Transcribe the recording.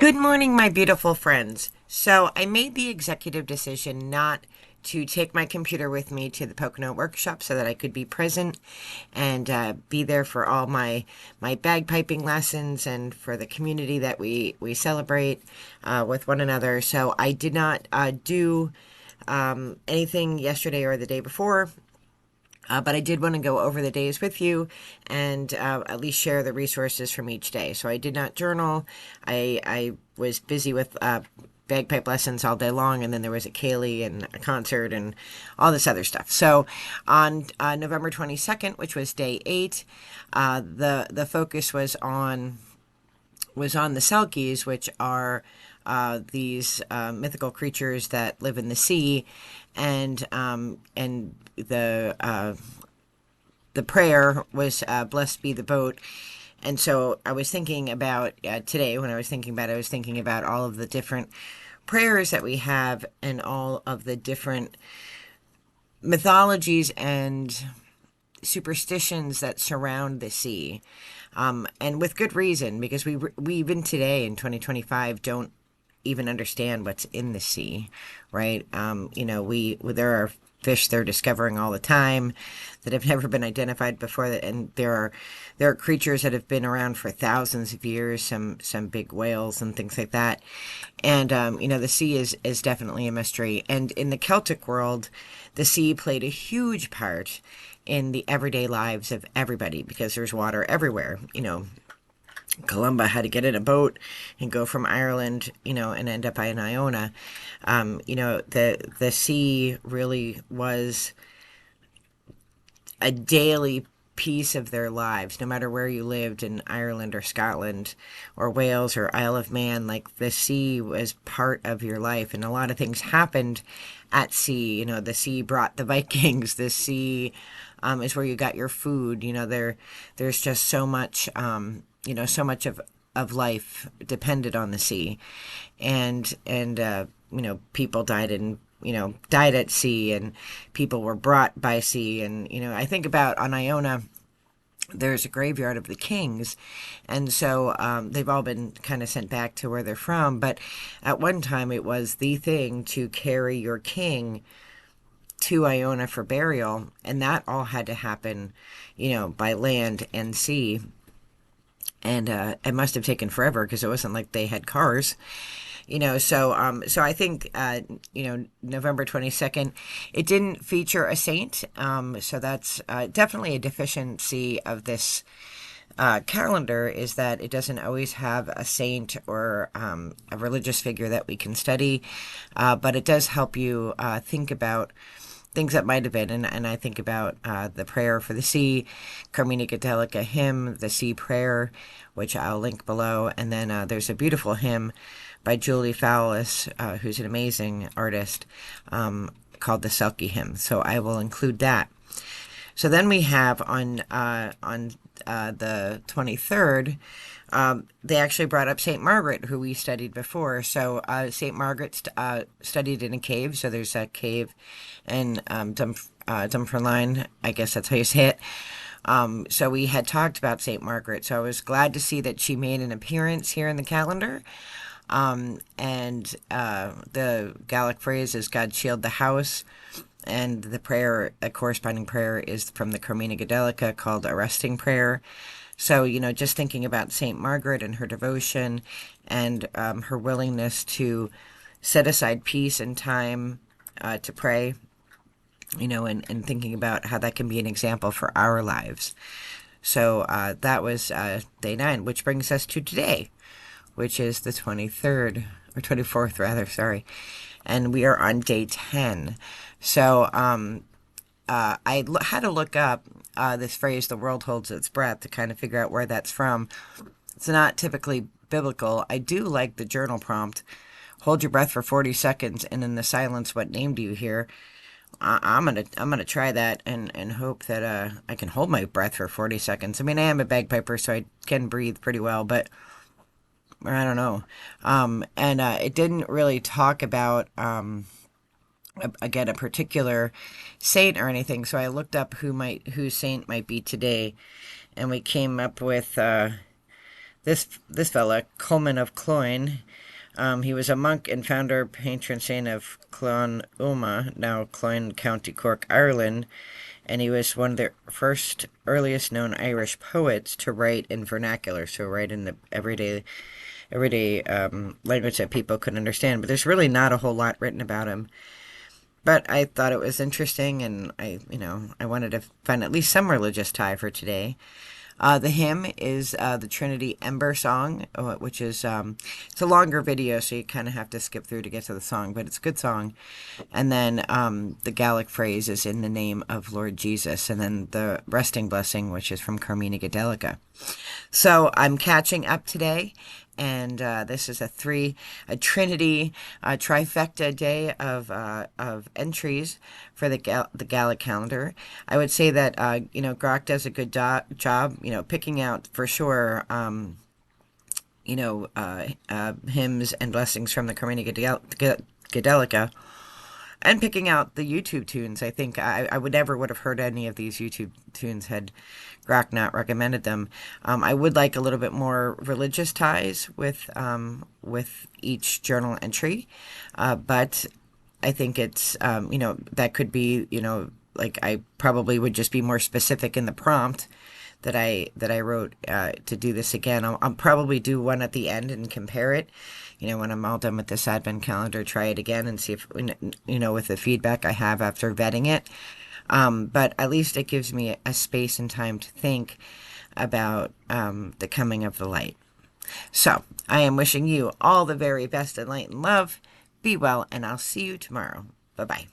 Good morning, my beautiful friends. So, I made the executive decision not to take my computer with me to the Pocono Workshop so that I could be present and be there for all my bagpiping lessons and for the community that we celebrate with one another. So, I did not do anything yesterday or the day before. But I did want to go over the days with you and at least share the resources from each day. So I did not journal. I was busy with bagpipe lessons all day long, and then there was a Kaylee and a concert and all this other stuff. So on November 22nd, which was day 8, the focus was on the Selkies, which are these mythical creatures that live in the sea, and the prayer was "Blessed be the boat." And so I was thinking about today. When I was thinking about it, I was thinking about all of the different prayers that we have and all of the different mythologies and superstitions that surround the sea, and with good reason, because we even today in 2025 don't even understand what's in the sea, right? We there are fish they're discovering all the time that have never been identified before, and there are creatures that have been around for thousands of years, some big whales and things like that. And the sea is definitely a mystery. And in the Celtic world, the sea played a huge part in the everyday lives of everybody because there's water everywhere. Columba had to get in a boat and go from Ireland, and end up in Iona. The sea really was a daily piece of their lives, no matter where you lived in Ireland or Scotland or Wales or Isle of Man. Like, the sea was part of your life, and a lot of things happened at sea. The sea brought the Vikings. The sea is where you got your food. There's just so much. So much of life depended on the sea, and people died at sea, and people were brought by sea. And I think about on Iona, there's a graveyard of the kings, and so they've all been kind of sent back to where they're from. But at one time, it was the thing to carry your king to Iona for burial, and that all had to happen, by land and sea. And it must have taken forever because it wasn't like they had cars. So I think November 22nd, it didn't feature a saint. So that's definitely a deficiency of this calendar, is that it doesn't always have a saint or a religious figure that we can study, but it does help you think about things that might have been. And I think about the prayer for the sea, Carmina Gadelica hymn, the sea prayer, which I'll link below. And then there's a beautiful hymn by Julie Fowlis, who's an amazing artist, called the Selkie hymn. So I will include that. So then we have on the 23rd, they actually brought up St. Margaret, who we studied before. So St. Margaret studied in a cave. So there's a cave in Dunfermline. I guess that's how you say it. So we had talked about St. Margaret. So I was glad to see that she made an appearance here in the calendar. And the Gaelic phrase is "God shield the house." And the prayer, a corresponding prayer, is from the Carmina Gadelica, called a resting prayer. So, just thinking about St. Margaret and her devotion and her willingness to set aside peace and time to pray, and thinking about how that can be an example for our lives. So that was day 9, which brings us to today, which is the 23rd, or 24th rather, sorry. And we are on day 10. So had to look up this phrase, "the world holds its breath," to kind of figure out where that's from. It's not typically biblical. I do like the journal prompt: hold your breath for 40 seconds, and in the silence, what name do you hear? I'm gonna try that and hope that I can hold my breath for 40 seconds. I mean, I am a bagpiper, so I can breathe pretty well, but I don't know. And it didn't really talk about again, a particular saint or anything. So I looked up who saint might be today, and we came up with this fella, Colman of Cloyne, he was a monk and founder patron saint of Clon Uma, now Cloyne, County Cork, Ireland, and he was one of the first earliest known Irish poets to write in vernacular, so write in the everyday language that people could understand. But there's really not a whole lot written about him. But I thought it was interesting, and I wanted to find at least some religious tie for today. The hymn is the Trinity Ember song, which is it's a longer video, so you kind of have to skip through to get to the song, but it's a good song. And then the Gaelic phrase is in the name of Lord Jesus, and then the resting blessing, which is from Carmina Gadelica. So I'm catching up today, and this is a Trinity, trifecta day of entries for the Gaelic calendar. I would say that Grok does a good job, picking out for sure, hymns and blessings from the Carmina Gadelica. And picking out the YouTube tunes. I think I would have heard any of these YouTube tunes had Grok not recommended them. I would like a little bit more religious ties with each journal entry, but I think it's that could be like I probably would just be more specific in the prompt that I wrote to do this again. I'll probably do one at the end and compare it. When I'm all done with this Advent calendar, try it again and see if, with the feedback I have after vetting it. But at least it gives me a space and time to think about the coming of the light. So I am wishing you all the very best in light and love. Be well, and I'll see you tomorrow. Bye-bye.